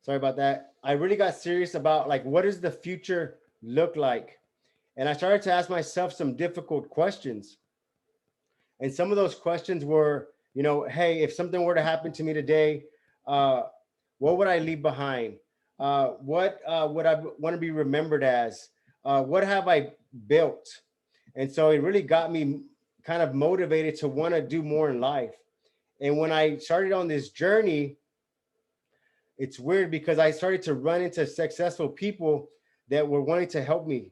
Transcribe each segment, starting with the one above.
Sorry about that. I really got serious about like, what does the future look like? And I started to ask myself some difficult questions. And some of those questions were, hey, if something were to happen to me today, uh, what would I leave behind? What would I want to be remembered as? What have I built? And so it really got me kind of motivated to want to do more in life. And when I started on this journey, it's weird because I started to run into successful people that were wanting to help me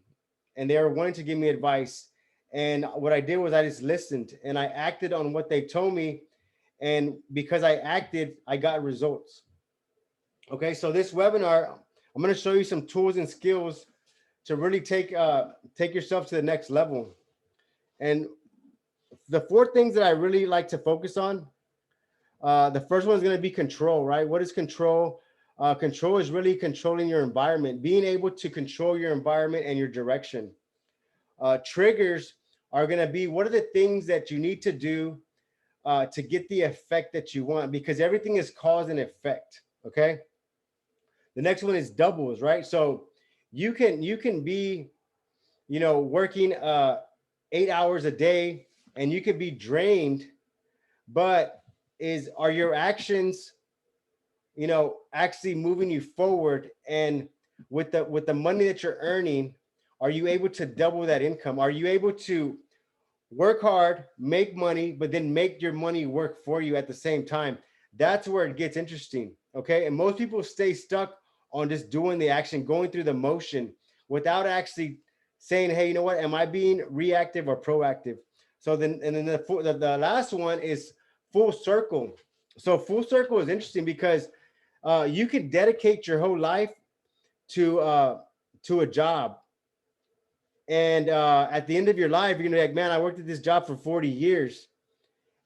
and they were wanting to give me advice. And what I did was I just listened and I acted on what they told me. And because I acted, I got results. Okay, so this webinar, I'm going to show you some tools and skills to really take yourself to the next level. And the four things that I really like to focus on, the first one is going to be control, right? What is control? Control is really controlling your environment, being able to control your environment and your direction. Triggers are going to be what are the things that you need to do to get the effect that you want, because everything is cause and effect. Okay. The next one is doubles, right? So you can be, working 8 hours a day and you could be drained, but are your actions, actually moving you forward? And with the money that you're earning, are you able to double that income? Are you able to work hard, make money, but then make your money work for you at the same time? That's where it gets interesting. Okay. And most people stay stuck on just doing the action, going through the motion without actually saying, hey, you know what? Am I being reactive or proactive? So then, and then the last one is full circle. So full circle is interesting because you could dedicate your whole life to a job, and at the end of your life, you're gonna be like, man, I worked at this job for 40 years,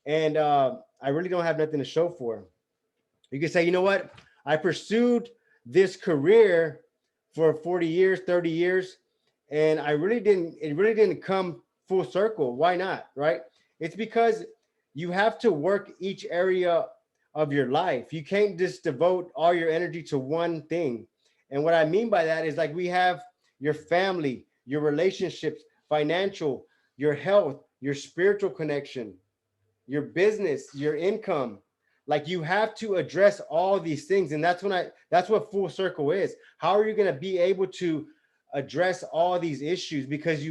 and I really don't have nothing to show for. You can say, you know what? I pursued this career for 40 years, 30 years, and it really didn't come full circle. Why not? Right? It's because you have to work each area of your life. You can't just devote all your energy to one thing. And what I mean by that is like we have your family, your relationships, financial, your health, your spiritual connection, your business, your income. Like you have to address all these things. And that's what full circle is. How are you going to be able to address all these issues? Because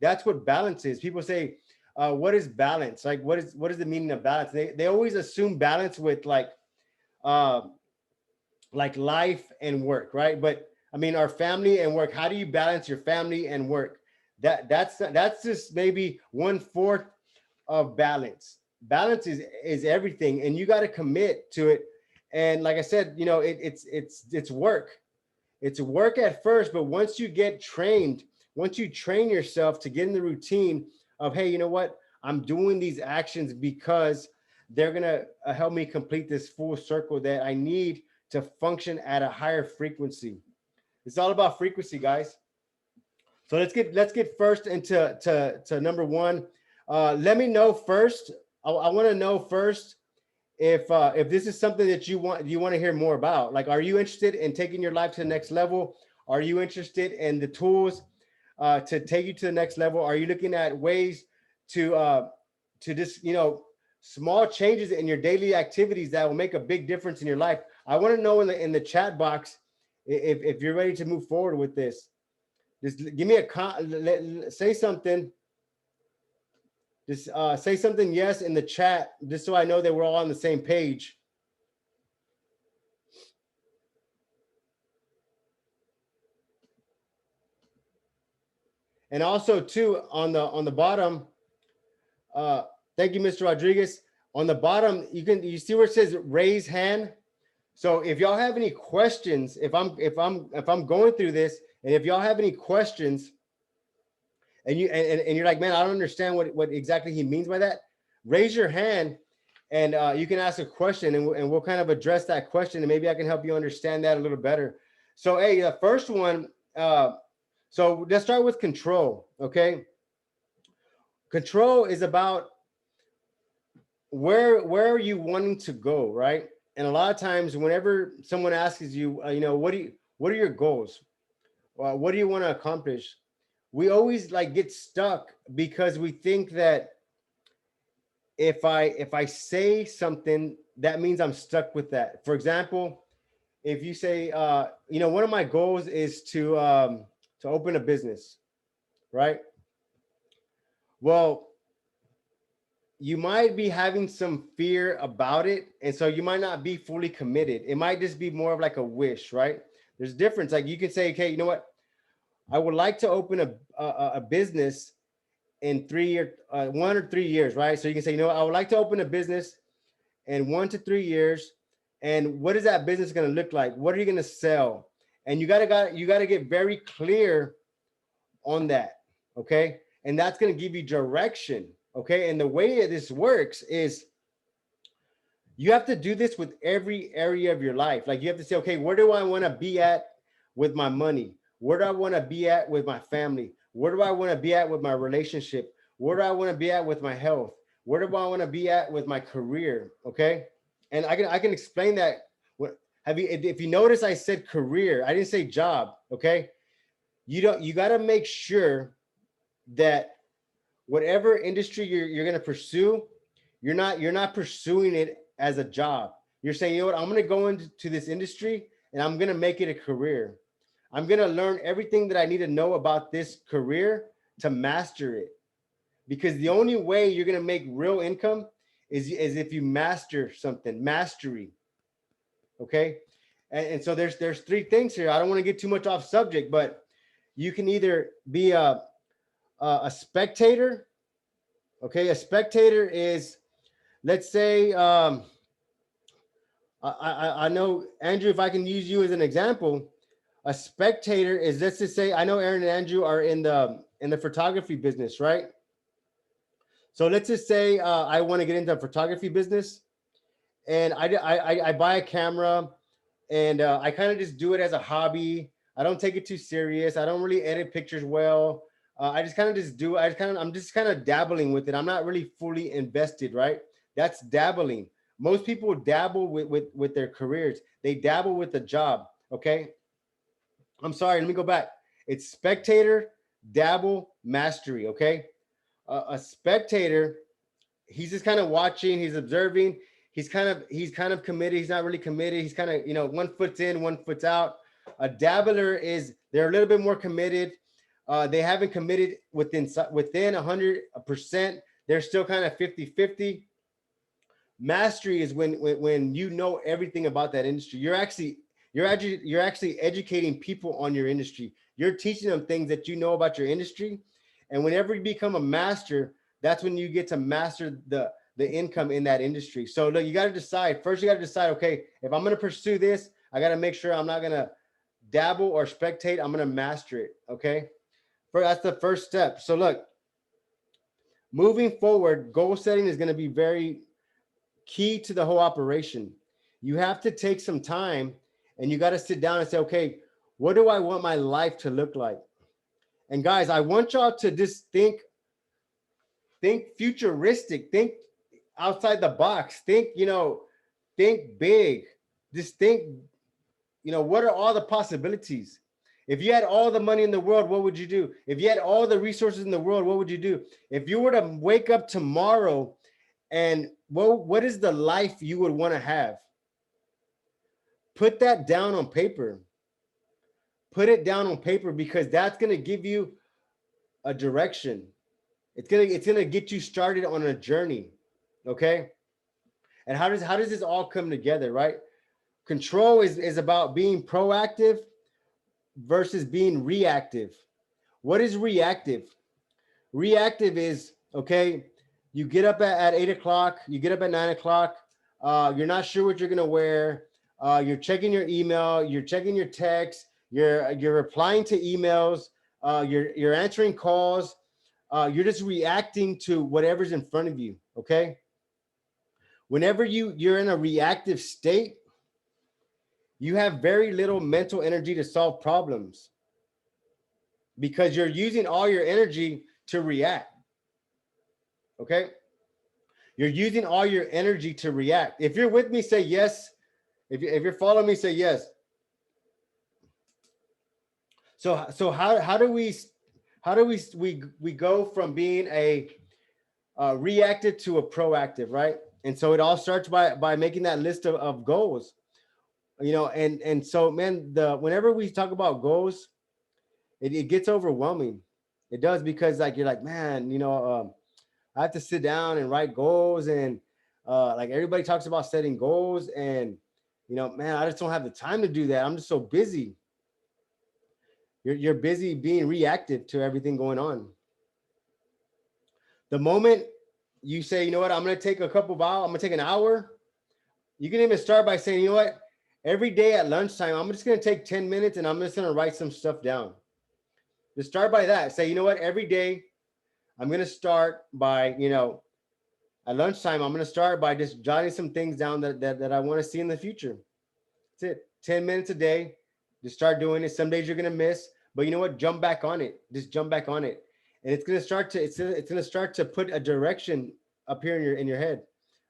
that's what balance is. People say, what is balance? Like, what is the meaning of balance? They always assume balance with uh, like life and work, right? But I mean, our family and work, how do you balance your family and work? That's just maybe 1/4 of balance. Balance is everything, and you got to commit to it. And like I said, it's work. It's work at first, but once you get trained, once you train yourself to get in the routine of, hey, you know what? I'm doing these actions because they're gonna help me complete this full circle that I need to function at a higher frequency. It's all about frequency, guys. So let's get first into to number one. Let me know first. I want to know first if this is something that you want to hear more about. Like, are you interested in taking your life to the next level? Are you interested in the tools to take you to the next level? Are you looking at ways to just small changes in your daily activities that will make a big difference in your life? I want to know in the chat box if you're ready to move forward with this. Just give me say something. Just say something yes in the chat, just so I know that we're all on the same page. And also too on the bottom, uh, thank you, Mr. Rodriguez. On the bottom, you see where it says raise hand. So if y'all have any questions, if I'm going through this, and if y'all have any questions, and you're like, man, I don't understand what exactly he means by that, raise your hand, and you can ask a question, and we'll kind of address that question, and maybe I can help you understand that a little better. So, hey, the first one. So let's start with control. Okay, control is about where are you wanting to go, right? And a lot of times, whenever someone asks you, what are your goals? What do you want to accomplish? We always like get stuck because we think that if I say something, that means I'm stuck with that. For example, if you say, one of my goals is to open a business, right? Well, you might be having some fear about it, and so you might not be fully committed. It might just be more of like a wish, right? There's a difference. Like you can say, okay, you know what? I would like to open a business in 3 year, 1 or 3 years, right? So you can say, I would like to open a business in 1 to 3 years. And what is that business going to look like? What are you going to sell? And you gotta get very clear on that, okay? And that's going to give you direction, okay? And the way this works is you have to do this with every area of your life. Like you have to say, okay, where do I want to be at with my money? Where do I want to be at with my family? Where do I want to be at with my relationship? Where do I want to be at with my health? Where do I want to be at with my career? Okay. And I can explain that. What have you, if you notice, I said career, I didn't say job. Okay. You got to make sure that whatever industry you're going to pursue, you're not pursuing it as a job. You're saying, I'm going to go into this industry and I'm going to make it a career. I'm going to learn everything that I need to know about this career to master it. Because the only way you're going to make real income is if you master something, mastery. Okay. And so there's three things here. I don't want to get too much off subject, but you can either be a spectator. Okay. A spectator is, let's say, I know, Andrew, if I can use you as an example, a spectator is, let's just say, I know Aaron and Andrew are in the photography business, right? So let's just say I want to get into a photography business, and I buy a camera, and I kind of just do it as a hobby. I don't take it too serious. I don't really edit pictures well. I just kind of just do. I'm just kind of dabbling with it. I'm not really fully invested, right? That's dabbling. Most people dabble with their careers. They dabble with the job. Okay. I'm sorry. Let me go back. It's spectator, dabble, mastery. Okay. A spectator, he's just kind of watching. He's observing. He's kind of committed. He's not really committed. He's kind of, one foot's in, one foot's out. A dabbler is, they're a little bit more committed. They haven't within 100%. They're still kind of 50-50. Mastery is when you know everything about that industry. You're actually educating people on your industry. You're teaching them things that you know about your industry. And whenever you become a master, that's when you get to master the income in that industry. So look, you got to decide. First, you got to decide, okay, if I'm going to pursue this, I got to make sure I'm not going to dabble or spectate. I'm going to master it. Okay. That's the first step. So look, moving forward, goal setting is going to be very key to the whole operation. You have to take some time and you got to sit down and say, okay, what do I want my life to look like? And guys, I want y'all to just think futuristic, think outside the box, think big. Just think, what are all the possibilities? If you had all the money in the world, what would you do? If you had all the resources in the world, what would you do? If you were to wake up tomorrow, and what is the life you would want to have? Put that down on paper. Put it down on paper, because that's going to give you a direction. It's gonna get you started on a journey. Okay. And how does this all come together, right? Control is about being proactive versus being reactive. What is reactive? Reactive is, okay, you get up at 8 o'clock, you get up at 9 o'clock, you're not sure what you're gonna wear, you're checking your email, you're checking your text, you're replying to emails, you're answering calls, you're just reacting to whatever's in front of you. Okay. Whenever you're in a reactive state, you have very little mental energy to solve problems, because you're using all your energy to react. Okay. You're using all your energy to react. If you're with me, say yes. If you're following me, say yes. So how do we go from being a reactive to a proactive, right? And so it all starts by making that list of goals, and so man, the whenever we talk about goals, it gets overwhelming. It does, because like you're like, man, I have to sit down and write goals, and like everybody talks about setting goals, and man, I just don't have the time to do that. I'm just so busy. You're busy being reactive to everything going on. The moment you say, you know what, I'm gonna take a couple of hours, I'm gonna take an hour. You can even start by saying, you know what, every day at lunchtime, I'm just gonna take 10 minutes and I'm just gonna write some stuff down. Just start by that. Say, you know what, every day I'm gonna start by, at lunchtime, I'm gonna start by just jotting some things down that I want to see in the future. That's it. 10 minutes a day. Just start doing it. Some days you're gonna miss, but you know what? Jump back on it. Just jump back on it. And it's gonna start to put a direction up here in your head.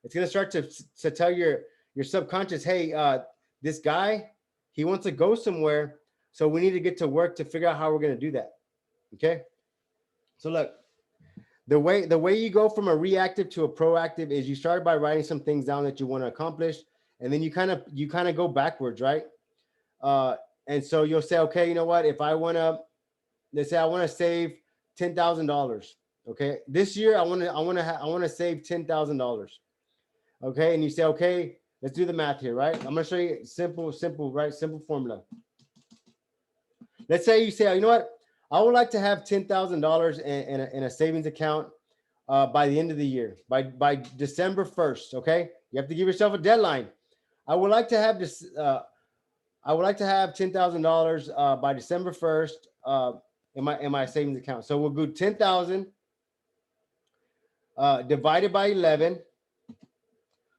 It's gonna start to tell your subconscious, hey, this guy, he wants to go somewhere. So we need to get to work to figure out how we're gonna do that. Okay. So look, the way you go from a reactive to a proactive is you start by writing some things down that you want to accomplish, and then you kind of go backwards, right? uh and so you'll say, okay, you know what, if I want to, let's say I want to save $10,000. Okay, this year I want to save $10,000. Okay, and you say, okay, let's do the math here, right? I'm going to show you simple, right? Simple formula. Let's say you say, you know what, I would like to have $10,000 in a savings account by the end of the year, by December 1st. Okay, you have to give yourself a deadline. I would like to have this. I would like to have $10,000 by December 1st in my savings account. So we'll go 10,000 divided by 11.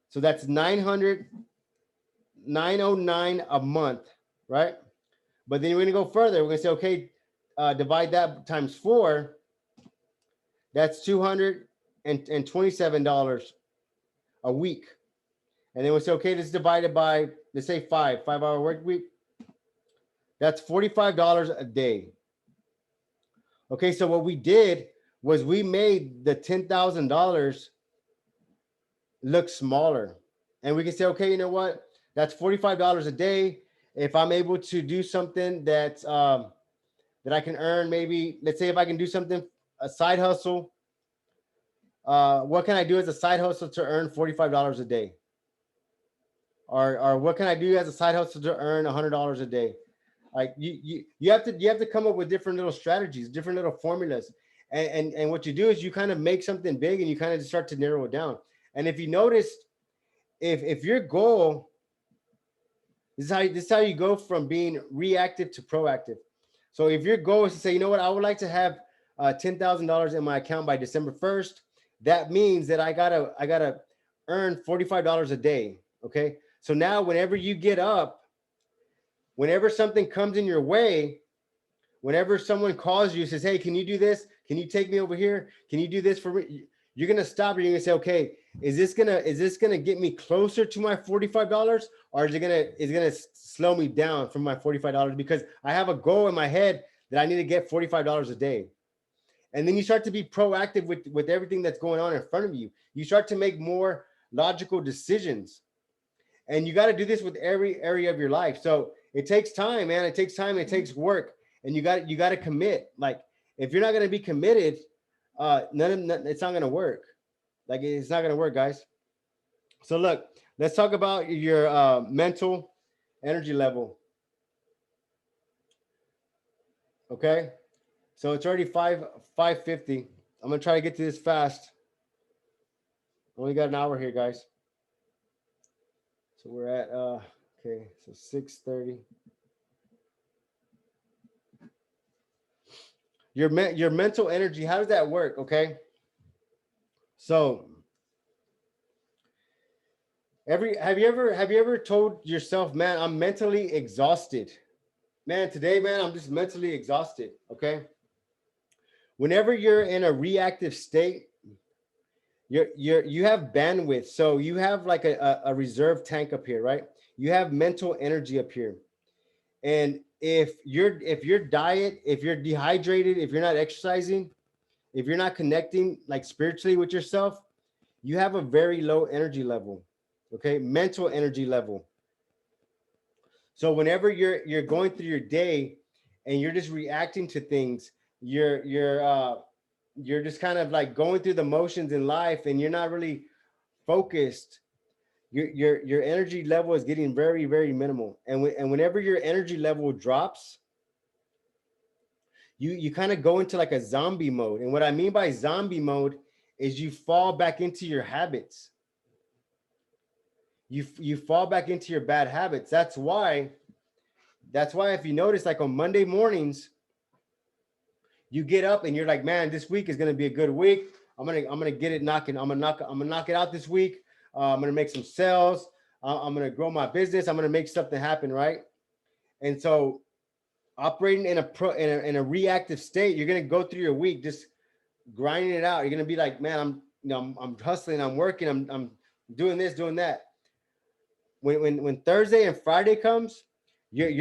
So that's 909 a month, right? But then we're gonna go further. We're gonna say, okay, divide that times 4. That's $227 a week. And then we'll say, okay, let's divide it by, let's say 5 hour work week. That's $45 a day. Okay, so what we did was we made the $10,000 look smaller. And we can say, okay, you know what? That's $45 a day. If I'm able to do something that I can earn, maybe, let's say if I can do something, a side hustle, what can I do as a side hustle to earn $45 a day? Or what can I do as a side hustle to earn $100 a day? Like you have to come up with different little strategies, different little formulas. And what you do is you kind of make something big and you kind of just start to narrow it down. And if you notice, if your goal, this is how you go from being reactive to proactive. So if your goal is to say, you know what, I would like to have $10,000 in my account by December 1st, that means that I gotta earn $45 a day. Okay. So now whenever you get up, whenever something comes in your way, whenever someone calls you, says, hey, can you do this? Can you take me over here? Can you do this for me? You're gonna stop and you're gonna say, okay, is this gonna get me closer to my $45, or is it gonna slow me down from my $45? Because I have a goal in my head that I need to get $45 a day. And then you start to be proactive with everything that's going on in front of you. You start to make more logical decisions. And you got to do this with every area of your life. So it takes time, man. It takes time. It takes work, and you got to commit. Like if you're not going to be committed, it's not going to work. Like it's not going to work, guys. So look, let's talk about your mental energy level. Okay, so it's already 5:50. I'm gonna try to get to this fast. Only got an hour here, guys. So we're at okay, so 6:30. Your mental energy, how does that work? Okay, so have you ever told yourself, man, I'm mentally exhausted, man, today, man, I'm just mentally exhausted. Okay, whenever you're in a reactive state, you have bandwidth, so you have like a reserve tank up here, right? You have mental energy up here. And if your diet, if you're dehydrated, if you're not exercising, if you're not connecting like spiritually with yourself, you have a very low energy level. Okay, mental energy level. So whenever you're going through your day and you're just reacting to things, you're just kind of like going through the motions in life, and you're not really focused. Your energy level is getting very, very minimal. And whenever your energy level drops, you kind of go into like a zombie mode. And what I mean by zombie mode is you fall back into your habits. You fall back into your bad habits. That's why if you notice, like on Monday mornings, you get up and you're like, man, this week is gonna be a good week. I'm gonna get it knocking. I'm gonna knock it out this week. I'm gonna make some sales. I'm gonna grow my business. I'm gonna make something happen, right? And so, operating in a reactive state, you're gonna go through your week just grinding it out. You're gonna be like, man, I'm hustling. I'm working. I'm doing this, doing that. When Thursday and Friday comes, you're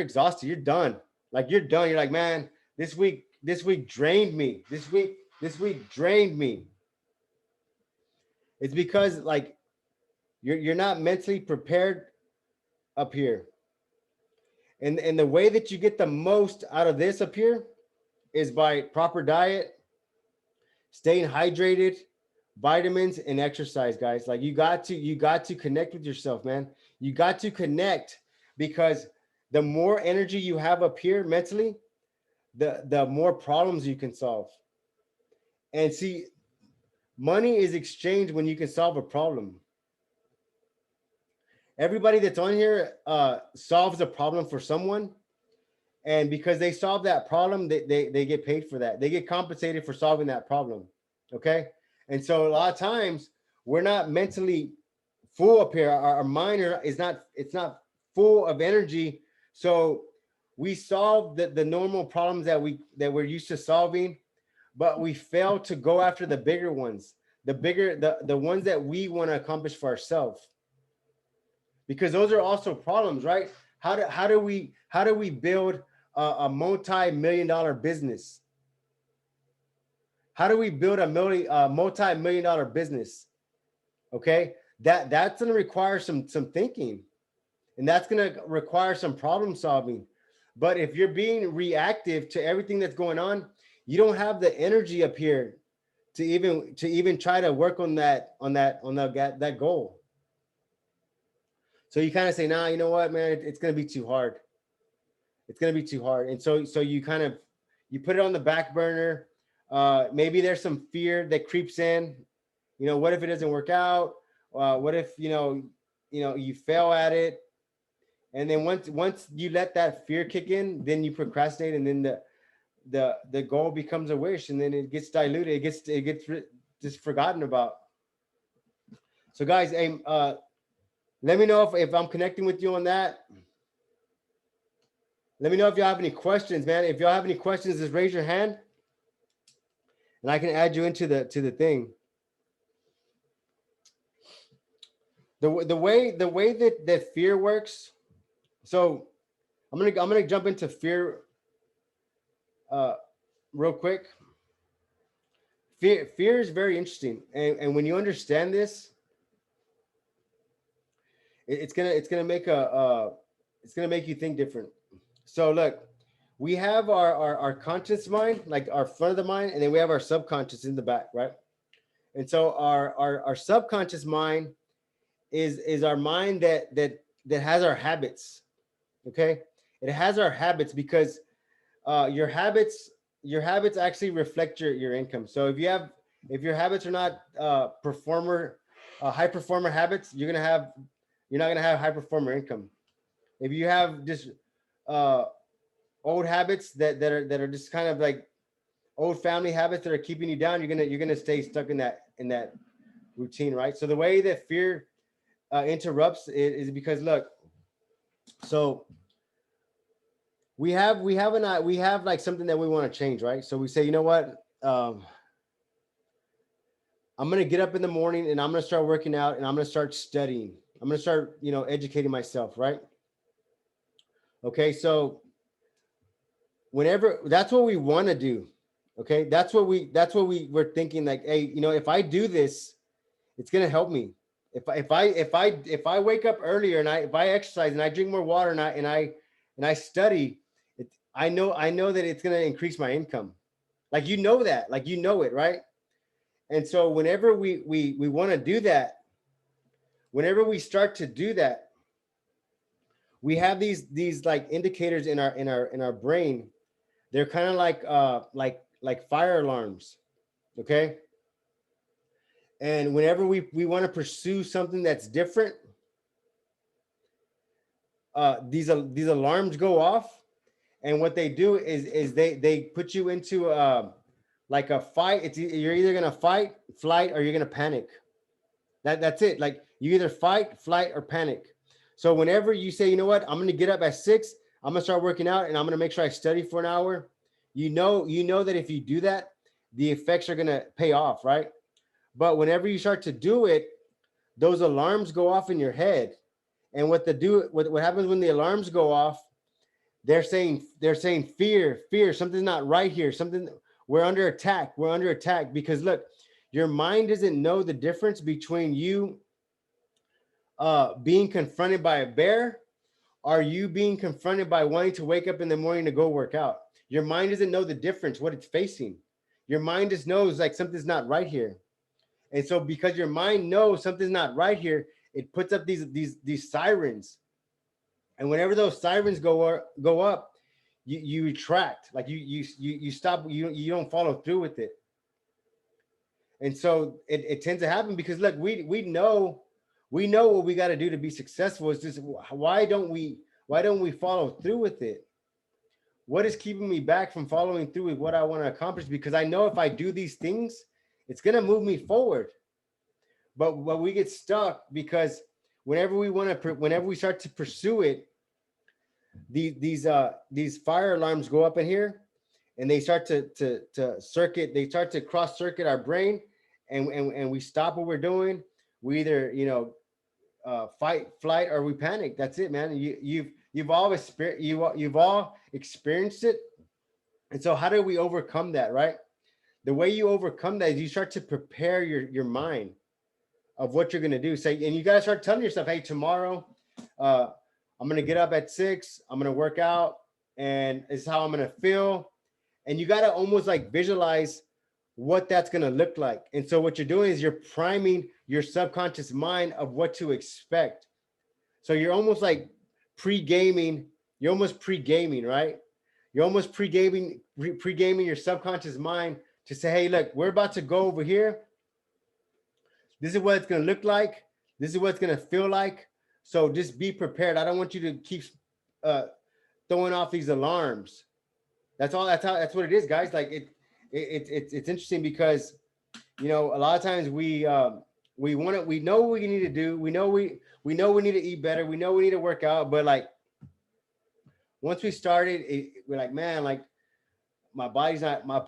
exhausted. You're done. Like you're done. You're like, man, this week drained me. This week drained me. It's because like you're not mentally prepared up here. And the way that you get the most out of this up here is by proper diet, staying hydrated, vitamins, and exercise, guys. Like you got to connect with yourself, man. You got to connect, because the more energy you have up here mentally, the more problems you can solve. And see, money is exchanged when you can solve a problem. Everybody that's on here solves a problem for someone, and because they solve that problem, they get paid for that. They get compensated for solving that problem. Okay. And so a lot of times we're not mentally full up here. Our mind is not, it's not full of energy. So we solve the normal problems that we're used to solving, but we fail to go after the bigger ones, the ones that we want to accomplish for ourselves, because those are also problems, right? How do we build a multi-million dollar business? How do we build a multi-million dollar business? Okay, that's going to require some thinking, and that's going to require some problem solving. But if you're being reactive to everything that's going on, you don't have the energy up here to even try to work on that goal. So you kind of say, nah, you know what, man, it's going to be too hard. It's going to be too hard. And so you kind of, you put it on the back burner. Maybe there's some fear that creeps in. What if it doesn't work out? What if you fail at it? And then once you let that fear kick in, then you procrastinate, and then the goal becomes a wish, and then it gets diluted. It gets just forgotten about. So guys, hey, let me know if I'm connecting with you on that. Let me know if y'all have any questions, man. If y'all have any questions, just raise your hand, and I can add you into the thing. The way that fear works. So I'm gonna jump into fear uh, real quick. Fear is very interesting, and when you understand this, it's gonna make it's gonna make you think different. So look, we have our conscious mind, like our front of the mind, and then we have our subconscious in the back, right? And so our subconscious mind is our mind that has our habits. Okay, it has our habits because your habits actually reflect your income. So if your habits are not high performer habits, you're not gonna have high performer income. If you have just uh, old habits that are just kind of like old family habits that are keeping you down, you're gonna stay stuck in that routine, right? So the way that fear interrupts is because look, so we have like something that we want to change, right? So we say, you know what, I'm gonna get up in the morning and I'm gonna start working out and I'm gonna start studying. I'm gonna start, educating myself, right? Okay, so whenever that's what we want to do, okay, that's what we were thinking, like, hey, if I do this, it's gonna help me. If I wake up earlier and if I exercise and I drink more water and I study, I know that it's gonna increase my income. Like that, like it, right? And so whenever we want to do that, whenever we start to do that, we have these like indicators in our brain. They're kind of like fire alarms, okay? And whenever we want to pursue something that's different, these alarms go off, and what they do is they put you into like a fight. You're either gonna fight, flight, or you're gonna panic. That's it. Like you either fight, flight, or panic. So whenever you say, you know what, I'm gonna get up at 6, I'm gonna start working out, and I'm gonna make sure I study for an hour. You know that if you do that, the effects are gonna pay off, right? But whenever you start to do it, those alarms go off in your head. And what happens when the alarms go off, they're saying fear, something's not right here. Something we're under attack because look, your mind doesn't know the difference between you being confronted by a bear or you being confronted by wanting to wake up in the morning to go work out. Your mind doesn't know the difference, what it's facing. Your mind just knows like something's not right here. And so because your mind knows something's not right here, it puts up these sirens. And whenever those sirens go up, you retract, like you stop, you don't follow through with it. And so it tends to happen because look, we know what we got to do to be successful. It's just why don't we follow through with it? What is keeping me back from following through with what I want to accomplish? Because I know if I do these things, it's gonna move me forward. But we get stuck because whenever we start to pursue it, these fire alarms go up in here, and they start to cross circuit our brain, and we stop what we're doing. We either fight, flight, or we panic. That's it, man. You've all experienced it. And so how do we overcome that, right? The way you overcome that is you start to prepare your mind of what you're going to do. Say, and you got to start telling yourself, hey, tomorrow, uh, I'm going to get up at 6, I'm going to work out, and this is how I'm going to feel. And you got to almost like visualize what that's going to look like. And so what you're doing is you're priming your subconscious mind of what to expect. So you're almost like pre-gaming, right? You're almost pre-gaming your subconscious mind to say, hey, look, we're about to go over here. This is what it's going to look like. This is what it's going to feel like. So just be prepared. I don't want you to keep uh, throwing off these alarms. That's all. That's what it is, guys. Like it's interesting because a lot of times we know what we need to do. We know we need to eat better. We know we need to work out. But like once we started, we're like, man, like my body's not my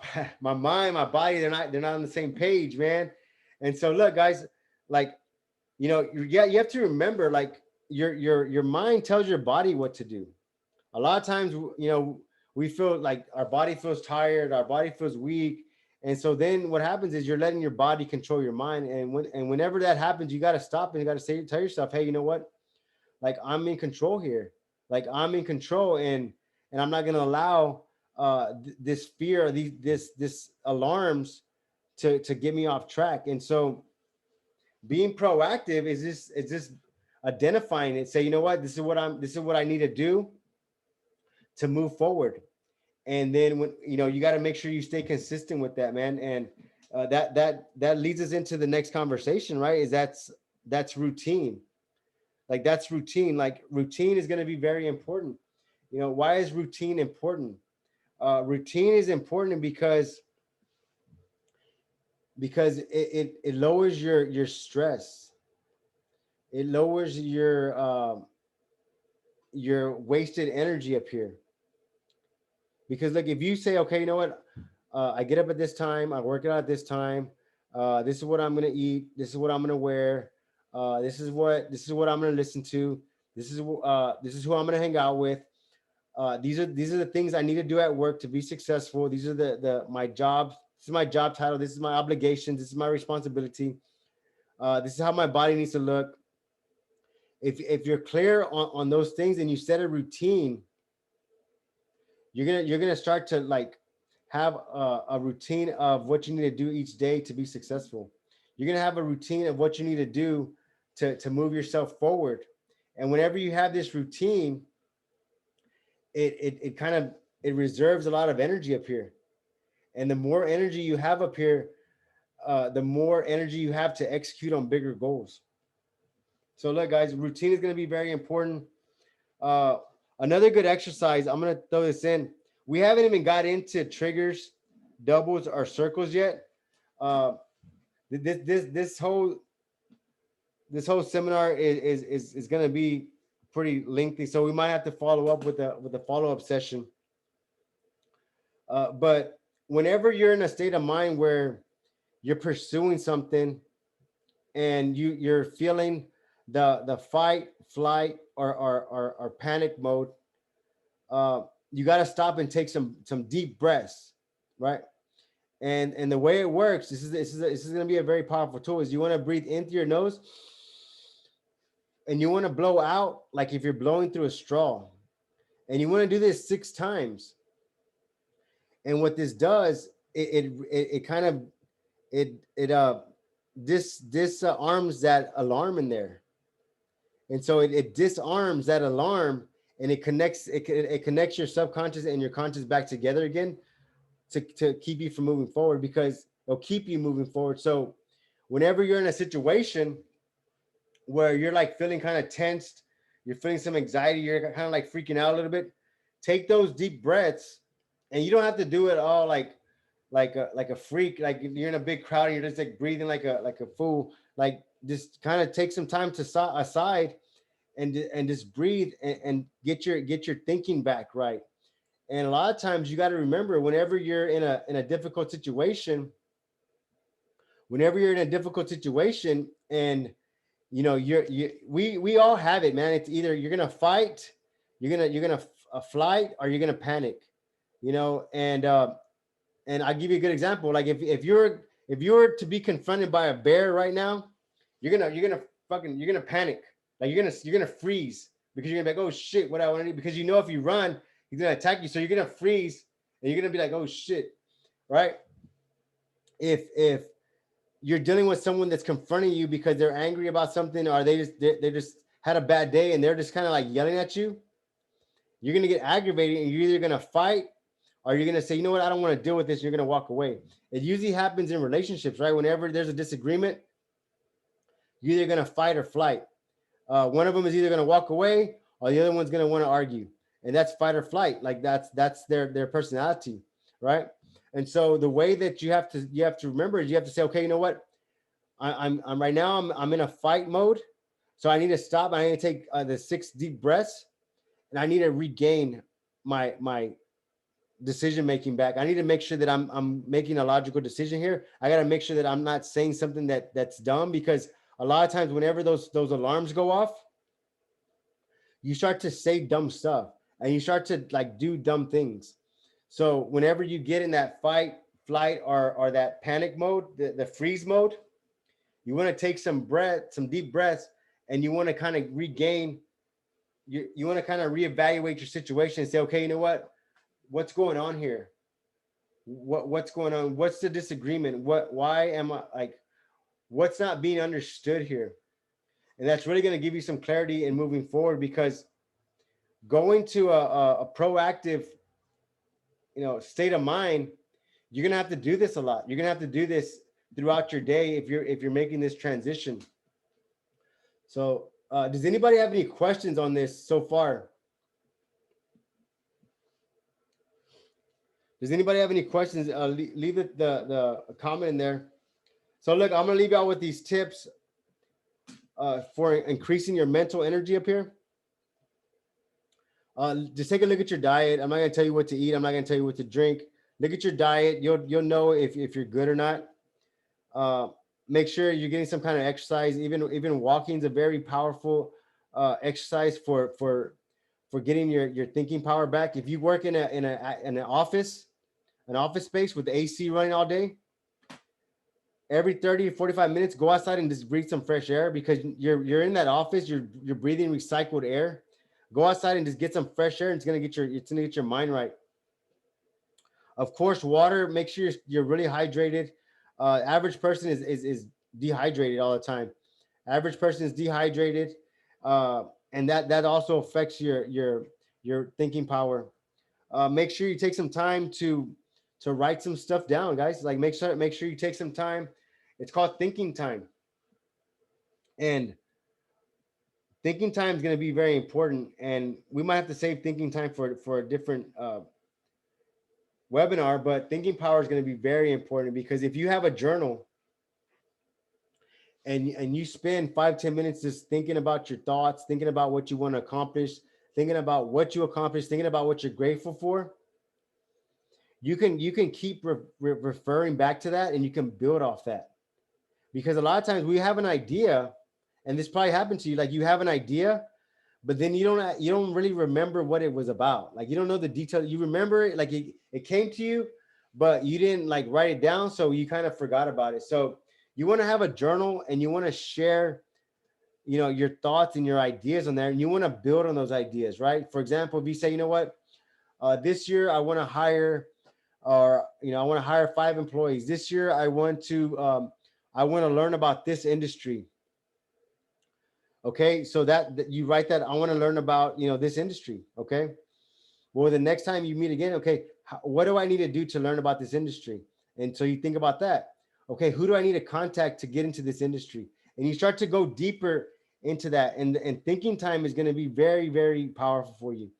mind, my body. They're not on the same page, man. And so look, guys, like you have to remember, like your mind tells your body what to do. A lot of times, we feel like our body feels tired, our body feels weak. And so then what happens is you're letting your body control your mind. Whenever that happens, you got to stop and you got to tell yourself, hey, you know what? Like I'm in control here. Like I'm in control, and I'm not going to allow this fear, this alarms to get me off track. And so being proactive is just identifying it. Say, you know what? This is what I need to do to move forward. And then when you got to make sure you stay consistent with that, man. And that leads us into the next conversation, right? That's routine. Like that's routine. Like routine is going to be very important. Why is routine important? Routine is important because it lowers your stress. It lowers your wasted energy up here. Because like if you say, okay, you know what, I get up at this time, I work it out at this time, this is what I'm gonna eat, this is what I'm gonna wear, This is what I'm gonna listen to. This is who I'm gonna hang out with. These are the things I need to do at work to be successful. These are the my job. This is my job title. This is my obligations. This is my responsibility. This is how my body needs to look. If you're clear on those things and you set a routine, you're gonna start to like have a routine of what you need to do each day to be successful. You're gonna have a routine of what you need to do to move yourself forward. And whenever you have this routine, it kind of it reserves a lot of energy up here. And the more energy you have up here, the more energy you have to execute on bigger goals. So look, guys, routine is going to be very important. Uh, Another good exercise, I'm going to throw this in. We haven't even got into triggers, doubles, or circles yet. Uh, this this whole seminar is going to be pretty lengthy, so we might have to follow up with a follow up session. But whenever you're in a state of mind where you're pursuing something and you're feeling the fight, flight, or panic mode, uh, you got to stop and take some deep breaths, right? And the way it works, this is going to be a very powerful tool. Is you want to breathe in through your nose and you want to blow out like if you're blowing through a straw, and you want to do this 6 times. And what this does, it kind of it this arms that alarm in there, and so it disarms that alarm, and it connects your subconscious and your conscious back together again to keep you from moving forward, because it'll keep you moving forward. So whenever you're in a situation where you're like feeling kind of tensed, you're feeling some anxiety, you're kind of like freaking out a little bit, take those deep breaths. And you don't have to do it all like a freak, like you're in a big crowd and you're just like breathing like a fool. Like just kind of take some time to aside and just breathe and get your thinking back right. And a lot of times you got to remember, whenever you're in a difficult situation, and we all have it, man. It's either you're gonna fight, you're gonna flight, or you're gonna panic, and I'll give you a good example. Like if you're to be confronted by a bear right now, you're gonna panic. Like you're gonna freeze, because you're gonna be like, oh shit, what I want to do, because if you run, he's gonna attack you. So you're gonna freeze and you're gonna be like, oh shit, right? If you're dealing with someone that's confronting you because they're angry about something, or they just had a bad day and they're just kind of like yelling at you, you're gonna get aggravated and you're either gonna fight, or you're gonna say, you know what, I don't want to deal with this. You're gonna walk away. It usually happens in relationships, right? Whenever there's a disagreement, you're either gonna fight or flight. One of them is either gonna walk away, or the other one's gonna want to argue, and that's fight or flight. Like that's their personality, right? And so the way that you have to remember is you have to say, okay, you know what, I'm right now I'm in a fight mode, so I need to stop. I need to take the 6 deep breaths, and I need to regain my decision making back. I need to make sure that I'm making a logical decision here. I got to make sure that I'm not saying something that's dumb, because a lot of times whenever those alarms go off, you start to say dumb stuff and you start to like do dumb things. So whenever you get in that fight, flight, or that panic mode, the freeze mode, you want to take some deep breaths, and you want to kind of regain. You want to kind of reevaluate your situation and say, okay, you know what's going on here? What's going on? What's the disagreement? Why am I like? What's not being understood here? And that's really going to give you some clarity in moving forward, because going to a proactive, state of mind, you're going to have to do this a lot. You're going to have to do this throughout your day if you're making this transition. So, does anybody have any questions on this so far? Does anybody have any questions? Leave it the comment in there. So look, I'm gonna leave y'all with these tips for increasing your mental energy up here. Just take a look at your diet. I'm not gonna tell you what to eat. I'm not gonna tell you what to drink. Look at your diet. You'll know if you're good or not. make sure you're getting some kind of exercise. Even walking is a very powerful exercise for getting your thinking power back. If you work in an office space with the AC running all day, every 30 to 45 minutes, go outside and just breathe some fresh air, because you're in that office, you're breathing recycled air. Go outside and just get some fresh air, and it's gonna get your mind right. Of course, water. Make sure you're really hydrated. Average person is dehydrated all the time. Average person is dehydrated, and that also affects your thinking power. Make sure you take some time to write some stuff down, guys. Like make sure you take some time. It's called thinking time, and thinking time is going to be very important. And we might have to save thinking time for a different webinar. But thinking power is going to be very important, because if you have a journal and you spend 5-10 minutes just thinking about your thoughts, thinking about what you want to accomplish, thinking about what you accomplished, thinking about what you're grateful for, you can keep referring back to that, and you can build off that. Because a lot of times we have an idea, and this probably happened to you, like you have an idea, but then you don't really remember what it was about. Like you don't know the detail. You remember it, like it came to you, but you didn't like write it down, so you kind of forgot about it. So you want to have a journal, and you want to share, your thoughts and your ideas on there, and you want to build on those ideas, right? For example, if you say, what, this year I want to hire, or I want to hire 5 employees this year. I want to learn about this industry. Okay, so that you write that, I want to learn about this industry. Okay, well, the next time you meet again, okay, what do I need to do to learn about this industry? And so you think about that. Okay, who do I need to contact to get into this industry? And you start to go deeper into that, and thinking time is going to be very, very powerful for you.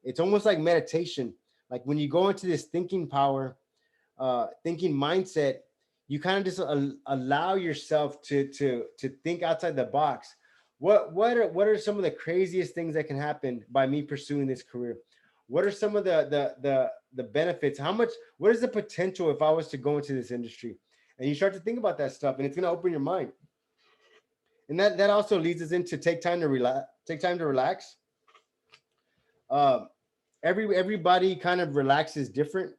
It's almost like meditation. Like when you go into this thinking power, thinking mindset, you kind of just allow yourself to think outside the box. What are some of the craziest things that can happen by me pursuing this career? What are some of the benefits? What is the potential if I was to go into this industry? And you start to think about that stuff, and it's going to open your mind. And that also leads us into take time to relax. Take time to relax. Uh, everybody kind of relaxes different.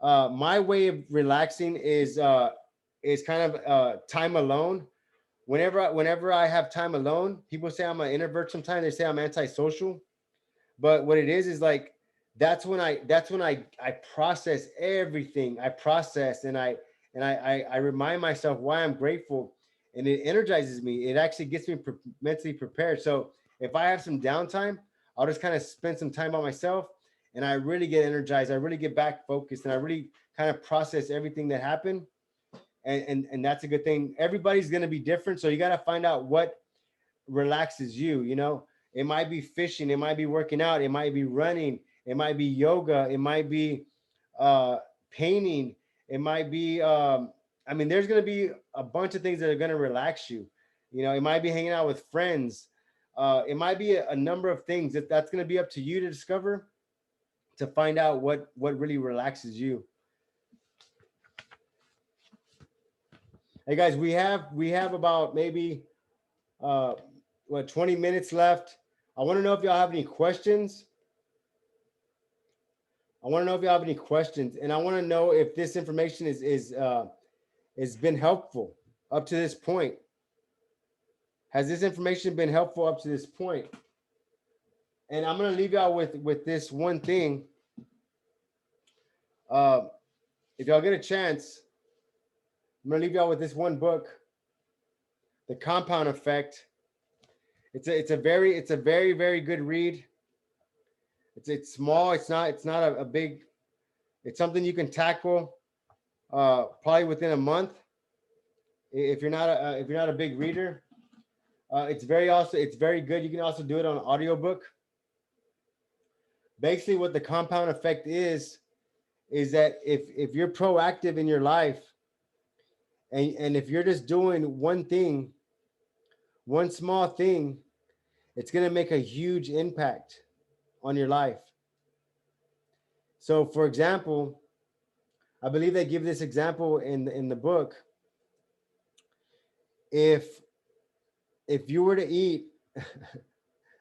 My way of relaxing is kind of time alone. Whenever I have time alone, people say I'm an introvert. Sometimes they say I'm antisocial, but what it is like that's when I process everything. I process, and I remind myself why I'm grateful, and it energizes me. It actually gets me mentally prepared. So if I have some downtime, I'll just kind of spend some time by myself, and I really get energized. I really get back focused, and I really kind of process everything that happened. And that's a good thing. Everybody's going to be different, so you got to find out what relaxes you. It might be fishing, it might be working out, it might be running, it might be yoga, it might be uh painting, it might be I mean, there's going to be a bunch of things that are going to relax you. It might be hanging out with friends. It might be a number of things that's going to be up to you to discover, to find out what really relaxes you. Hey guys, we have about maybe uh 20 minutes left. I want to know if y'all have any questions. I want to know if you have any questions, and I want to know if this information has been helpful up to this point. Has this information been helpful up to this point? And I'm gonna leave y'all with this one thing. Uh, if y'all get a chance, I'm gonna leave y'all with this one book, The Compound Effect. It's a very very good read. It's small. It's not a big. It's something you can tackle probably within a month if you're not a big reader. It's very good. You can also do it on audiobook. Basically, what the compound effect is that if you're proactive in your life, and if you're just doing one thing, one small thing, it's gonna make a huge impact on your life. So, for example, I believe they give this example in the book. if you were to eat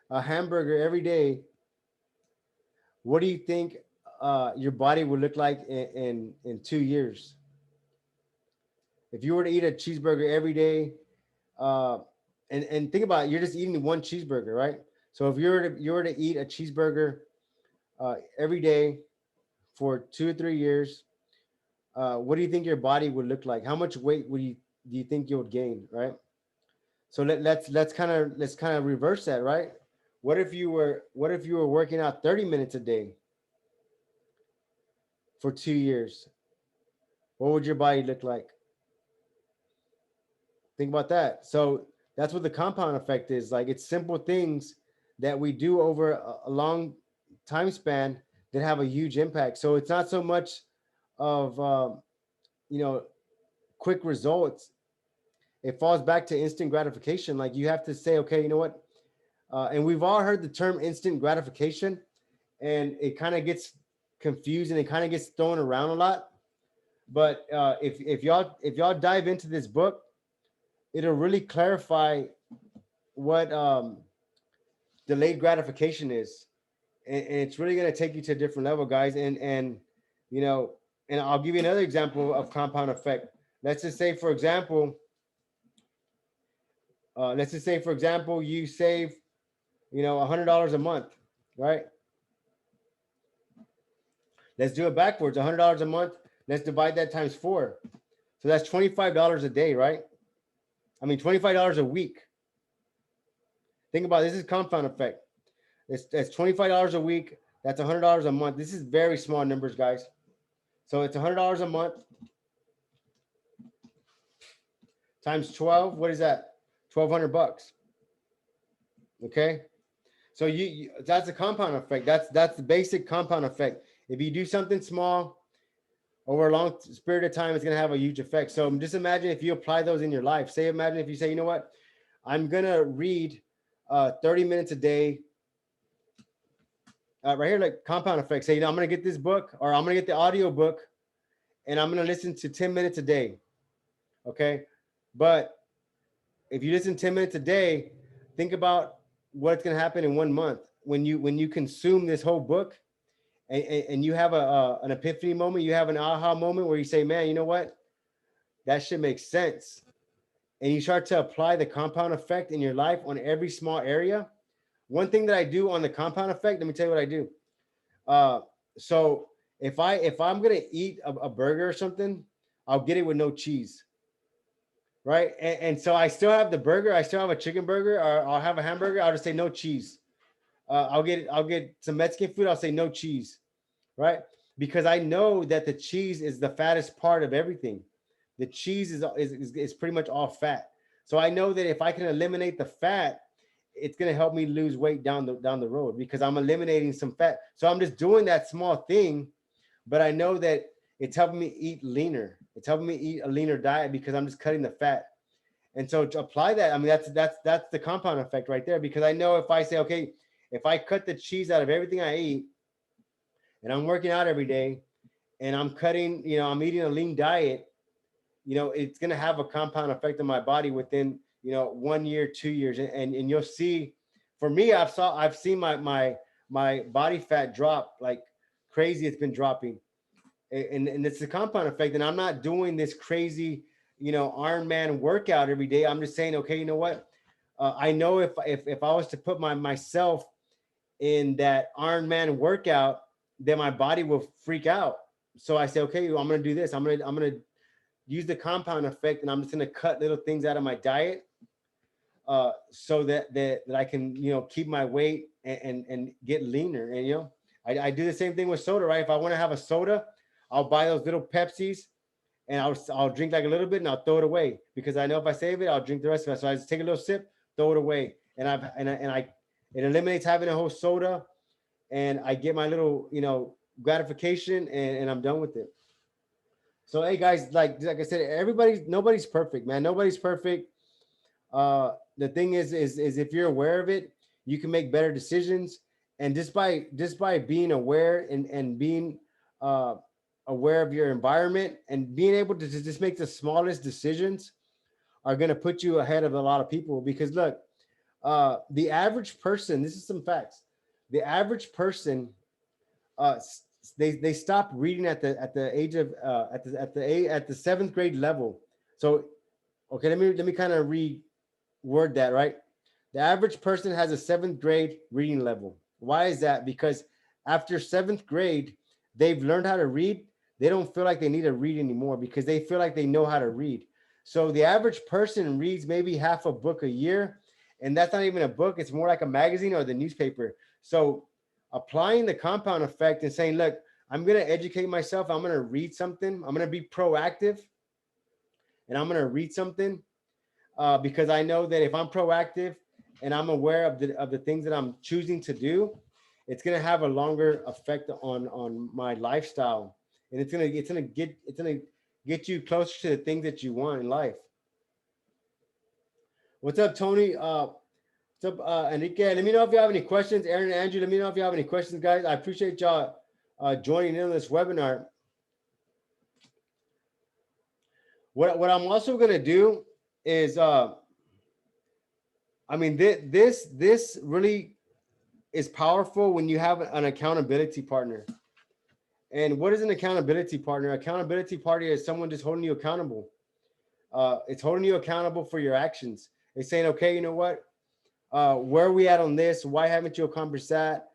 a hamburger every day, what do you think your body would look like in 2 years? If you were to eat a cheeseburger every day, uh, and think about it, you're just eating one cheeseburger, right? So if you were to eat a cheeseburger every day for 2 or 3 years, what do you think your body would look like? How much weight would you do you think you would gain, right? So let's kind of reverse that, right? What if you were working out 30 minutes a day for 2 years? What would your body look like? Think about that. So that's what the compound effect is. Like, it's simple things that we do over a long time span that have a huge impact. So it's not so much of you know quick results. It falls back to instant gratification. Like, you have to say, okay, you know what? And we've all heard the term instant gratification, and it kind of gets confused and it kind of gets thrown around a lot. But if y'all dive into this book, it'll really clarify what delayed gratification is, and it's really going to take you to a different level, guys. And you know, and I'll give you another example of compound effect. Let's just say, for example, you save, $100 a month, right? Let's do it backwards. $100 a month. Let's divide that times four. So that's $25 a day, right? I mean, $25 a week. Think about it. This is compound effect. That's $25 a week. That's $100 a month. This is very small numbers, guys. So it's $100 a month times 12. What is that? $1,200. Okay. So that's a compound effect. That's the basic compound effect. If you do something small over a long period of time, it's going to have a huge effect. So just imagine if you apply those in your life. Imagine if you say, you know what, I'm going to read 30 minutes a day. Right here, like compound effect. Say, I'm going to get this book, or I'm going to get the audio book, and I'm going to listen to 10 minutes a day. Okay. But if you listen 10 minutes a day, think about what's going to happen in 1 month when you consume this whole book, and you have an epiphany moment, you have an aha moment where you say, man, you know what? That shit makes sense. And you start to apply the compound effect in your life on every small area. One thing that I do on the compound effect, let me tell you what I do. So if I'm gonna eat a burger or something, I'll get it with no cheese, right? And so I still have the burger, I still have a chicken burger, or I'll have a hamburger. I'll just say no cheese. I'll get some Mexican food. I'll say no cheese, right? Because I know that the cheese is the fattest part of everything. The cheese is pretty much all fat. So I know that if I can eliminate the fat, it's gonna help me lose weight down the road, because I'm eliminating some fat. So I'm just doing that small thing, but I know that it's helping me eat leaner. It's helping me eat a leaner diet because I'm just cutting the fat. And so to apply that, I mean, that's the compound effect right there. Because I know if I say, okay, if I cut the cheese out of everything I eat, and I'm working out every day, and I'm cutting, I'm eating a lean diet, it's going to have a compound effect on my body within, 1 year, 2 years. And you'll see, for me, I've seen my body fat drop like crazy. It's been dropping. And it's the compound effect. And I'm not doing this crazy, Ironman workout every day. I'm just saying, okay, you know what? I know if I was to put myself in that Ironman workout, then my body will freak out. So I say, okay, I'm going to do this. I'm going to use the compound effect, and I'm just going to cut little things out of my diet, so that I can, keep my weight and get leaner. And, I do the same thing with soda, right? If I want to have a soda, I'll buy those little Pepsis, and I'll drink like a little bit, and I'll throw it away, because I know if I save it, I'll drink the rest of it. So I just take a little sip, throw it away. And it eliminates having a whole soda, and I get my little, gratification, and I'm done with it. So, hey guys, like I said, nobody's perfect, man. Nobody's perfect. The thing is if you're aware of it, you can make better decisions. And just by being aware, and being aware of your environment, and being able to just make the smallest decisions, are going to put you ahead of a lot of people. Because look, the average person, this is some facts. The average person, uh, they stop reading at the age of at the seventh grade level. So okay, let me kind of reword that, right? The average person has a seventh grade reading level. Why is that? Because after seventh grade, they've learned how to read. They don't feel like they need to read anymore because they feel like they know how to read. So the average person reads maybe half a book a year, and that's not even a book. It's more like a magazine or the newspaper. So applying the compound effect and saying, look, I'm going to educate myself. I'm going to read something. I'm going to be proactive and I'm going to read something because I know that if I'm proactive and I'm aware of the things that I'm choosing to do, it's gonna have a longer effect on my lifestyle, and it's gonna get you closer to the things that you want in life. What's up, Tony? What's up, Enrique? Let me know if you have any questions. Aaron and Andrew, let me know if you have any questions, guys. I appreciate y'all joining in on this webinar. What I'm also gonna do is I mean, this really is powerful when you have an accountability partner. And what is an accountability partner? Accountability partner is someone just holding you accountable. It's holding you accountable for your actions. It's saying, okay, you know what? Where are we at on this? Why haven't you accomplished that?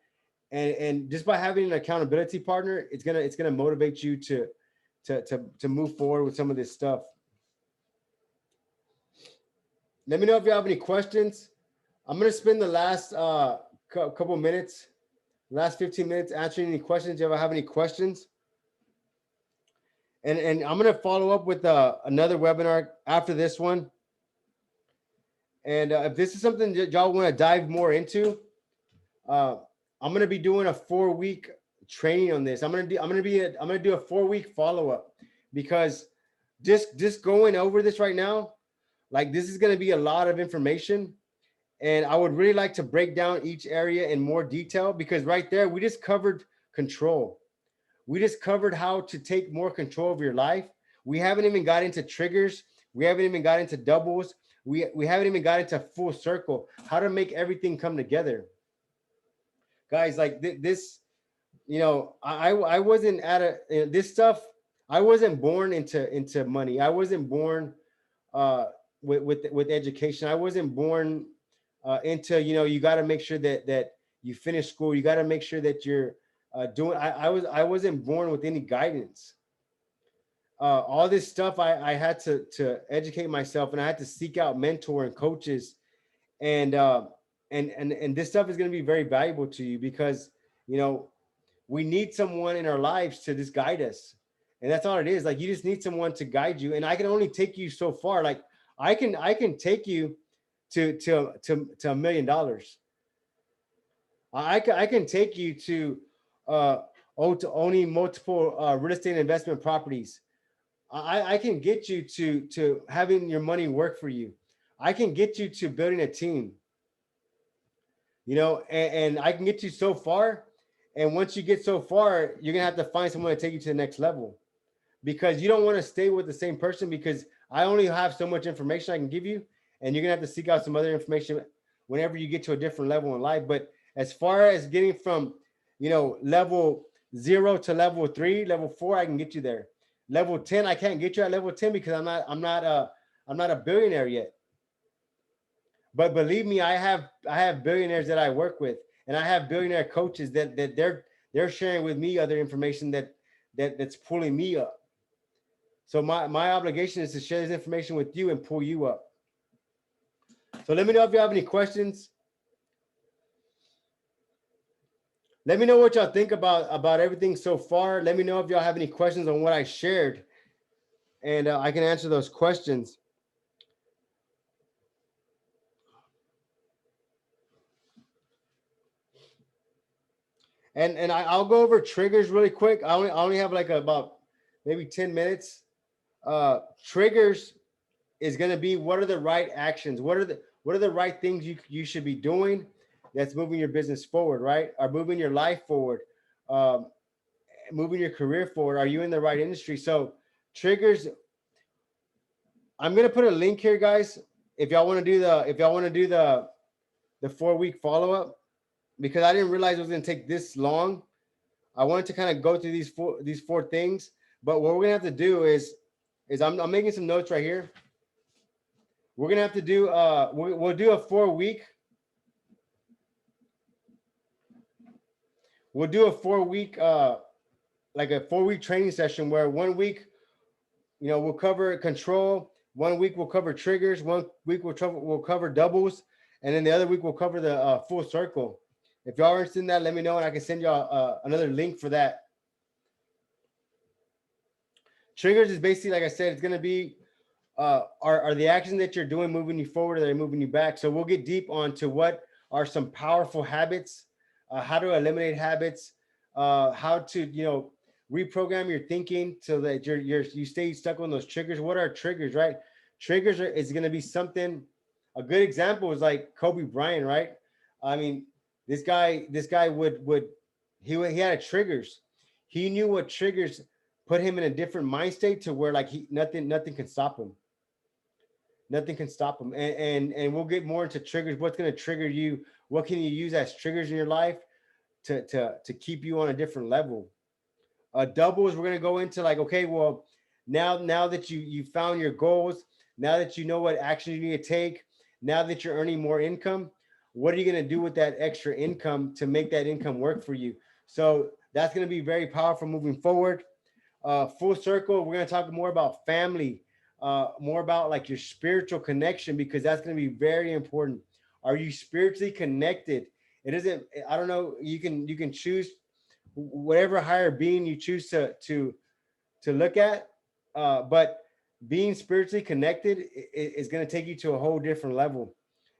And just by having an accountability partner, it's gonna motivate you to move forward with some of this stuff. Let me know if you have any questions. I'm gonna spend the last couple minutes, last 15 minutes answering any questions. If you ever have any questions, and I'm gonna follow up with another webinar after this one. And if this is something that y'all want to dive more into, uh, I'm gonna be doing a 4 week training on this. I'm gonna do a 4 week follow up because just going over this right now, like this is gonna be a lot of information. And I would really like to break down each area in more detail because right there, we just covered control. We just covered how to take more control of your life. We haven't even got into triggers. We haven't even got into doubles. We haven't even got into full circle, how to make everything come together. Guys, like this, I wasn't at this stuff. I wasn't born into money. I wasn't born with education. I wasn't born into, you got to make sure that you finish school. You got to make sure that you're doing. I wasn't born with any guidance. All this stuff I had to educate myself, and I had to seek out mentor and coaches, and and this stuff is going to be very valuable to you because you know we need someone in our lives to just guide us, and that's all it is. Like you just need someone to guide you, and I can only take you so far. Like I can take you to $1 million. I can take you to owning multiple real estate investment properties. I can get you to having your money work for you. I can get you to building a team, and I can get you so far. And once you get so far, you're gonna have to find someone to take you to the next level because you don't want to stay with the same person because I only have so much information I can give you, and you're gonna have to seek out some other information whenever you get to a different level in life. But as far as getting from, level 0 to level 3, level 4, I can get you there. Level 10, I can't get you at level 10 because I'm not a billionaire yet. But believe me, I have billionaires that I work with, and I have billionaire coaches that they're sharing with me other information that's pulling me up. So my obligation is to share this information with you and pull you up. So let me know if you have any questions. Let me know what y'all think about everything so far. Let me know if y'all have any questions on what I shared, and I can answer those questions. And I'll go over triggers really quick. I only have like about maybe 10 minutes. Triggers is going to be what are the right actions? What are the right things you should be doing that's moving your business forward, right? Or moving your life forward, um, moving your career forward. Are you in the right industry? So triggers, I'm gonna put a link here, guys. If y'all want to do the 4 week follow up, because I didn't realize it was gonna take this long. I wanted to kind of go through these four things, but what we're gonna have to do is I'm making some notes right here. We're gonna have to do we'll do a 4 week. We'll do a 4 week like a 4 week training session where 1 week, we'll cover control. 1 week we'll cover triggers. 1 week we'll cover doubles, and then the other week we'll cover the full circle. If y'all are interested in that, let me know, and I can send y'all another link for that. Triggers is basically, like I said, it's going to be are the actions that you're doing moving you forward, or they're moving you back. So we'll get deep onto what are some powerful habits, how to eliminate habits, how to reprogram your thinking so that you stay stuck on those triggers. What are triggers, right? Triggers is going to be something. A good example is like Kobe Bryant, right? I mean, this guy would he had triggers. He knew what triggers put him in a different mind state to where like nothing can stop him. Nothing can stop him. And we'll get more into triggers. What's going to trigger you? What can you use as triggers in your life to keep you on a different level? Doubles, we're going to go into like, okay, well, now that you found your goals, now that you know what action you need to take, now that you're earning more income, what are you going to do with that extra income to make that income work for you? So that's going to be very powerful moving forward. Full circle, we're going to talk more about family, more about like your spiritual connection, because that's going to be very important. Are you spiritually connected? It isn't, I don't know, you can choose whatever higher being you choose to look at, but being spiritually connected is going to take you to a whole different level,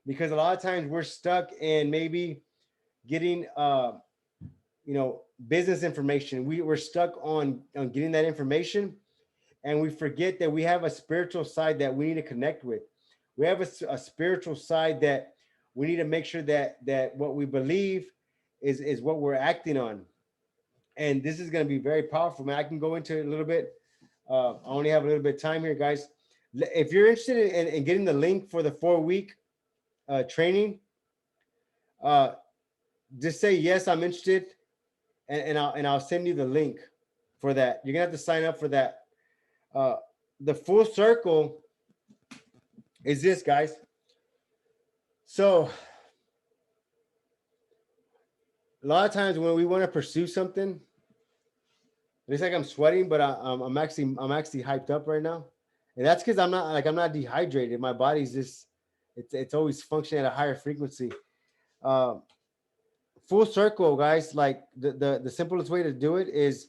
because a lot of times we're stuck in maybe getting business information. We're stuck on getting that information, and we forget that we have a spiritual side that we need to connect with. We have a spiritual side that we need to make sure that what we believe is what we're acting on. And this is going to be very powerful, man. I can go into it a little bit. I only have a little bit of time here, guys. If you're interested in getting the link for the 4 week training, uh, just say yes, I'm interested, and I'll send you the link for that. You're gonna have to sign up for that. The full circle is this, guys. So a lot of times when we want to pursue something, it's like I'm sweating, but I'm actually hyped up right now, and that's because I'm not dehydrated. My body's just it's always functioning at a higher frequency. Um, Full circle, guys. Like the simplest way to do it is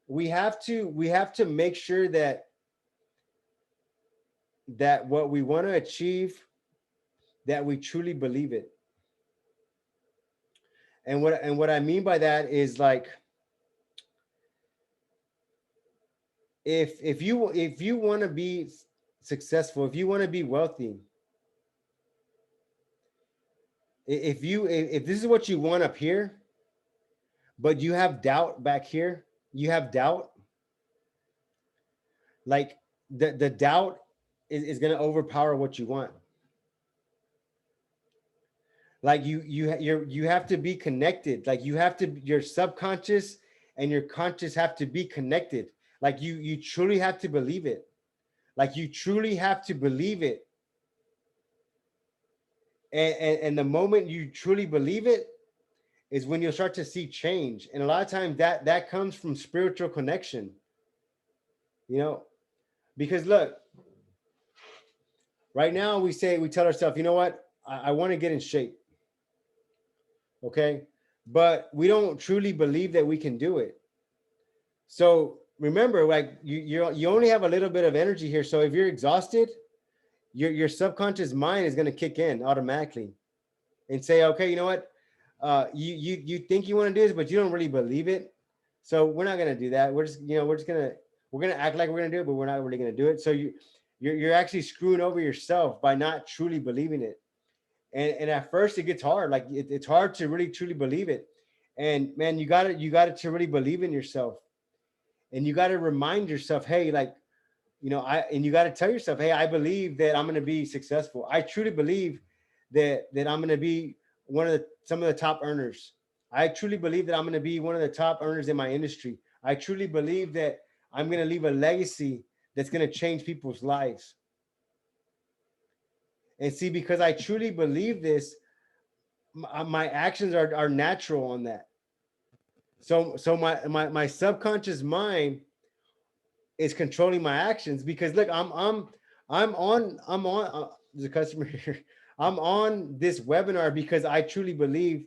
we have to make sure that what we want to achieve, that we truly believe it. And what I mean by that is like, if you want to be successful, if you want to be wealthy, if this is what you want up here, but you have doubt back here, you have doubt, like the doubt is going to overpower what you want. Like you have to be connected. Like you have to, your subconscious and your conscious have to be connected. Like you truly have to believe it. Like you truly have to believe it. And the moment you truly believe it is when you'll start to see change. And a lot of times that comes from spiritual connection, you know, because look, right now we tell ourselves, you know what, I want to get in shape. Okay. But we don't truly believe that we can do it. So remember, like you only have a little bit of energy here. So if you're exhausted, your subconscious mind is going to kick in automatically and say, okay, you know what? You think you want to do this, but you don't really believe it. So we're not going to do that. We're going to act like we're going to do it, but we're not really going to do it. So you're actually screwing over yourself by not truly believing it. And at first it gets hard. Like it's hard to really truly believe it. And man, you got to really believe in yourself. And you got to remind yourself, hey, like You know, and you got to tell yourself, hey, I believe that I'm going to be successful. I truly believe that I'm going to be some of the top earners. I truly believe that I'm going to be one of the top earners in my industry. I truly believe that I'm going to leave a legacy that's going to change people's lives. And see, because I truly believe this, my actions are natural on that. So my subconscious mind is controlling my actions because look, I'm on there's a customer here. I'm on this webinar because I truly believe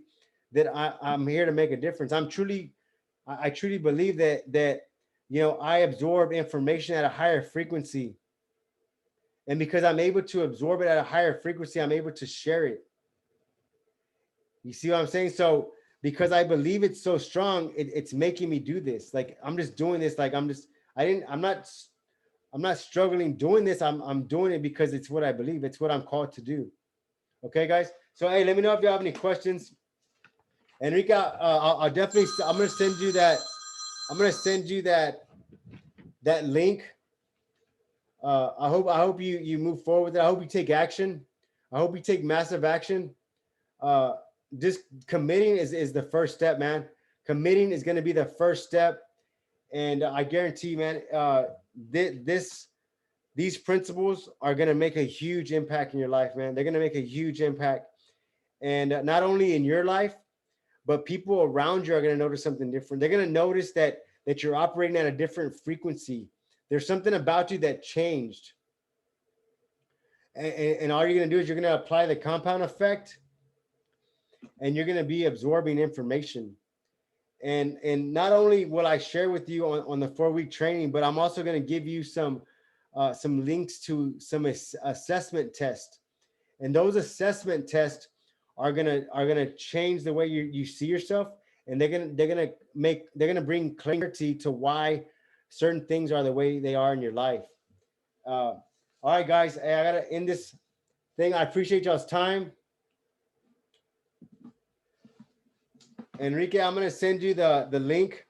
that I'm here to make a difference. I truly believe that you know I absorb information at a higher frequency. And because I'm able to absorb it at a higher frequency, I'm able to share it. You see what I'm saying? So because I believe it's so strong, it's making me do this. Like I'm just doing this. Like I'm not struggling doing this. I'm doing it because it's what I believe. It's what I'm called to do. Okay, guys. So hey, let me know if you have any questions. Enrique, I'll definitely. I'm gonna send you that. I'm gonna send you that link. I hope you move forward with it. I hope you take action. I hope you take massive action. Uh, just committing is the first step, man. Committing is going to be the first step, and I guarantee, man, this these principles are going to make a huge impact in your life, man. They're going to make a huge impact, and not only in your life, but people around you are going to notice something different. They're going to notice that you're operating at a different frequency. There's something about you that changed, and all you're going to do is you're going to apply the compound effect, and you're going to be absorbing information. And not only will I share with you on the 4-week training, but I'm also going to give you some links to some assessment tests. And those assessment tests are gonna change the way you see yourself, and they're gonna bring clarity to why certain things are the way they are in your life. All right, guys, I gotta end this thing. I appreciate y'all's time. Enrique, I'm gonna send you the link.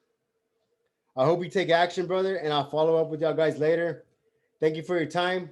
I hope you take action, brother, and I'll follow up with y'all guys later. Thank you for your time.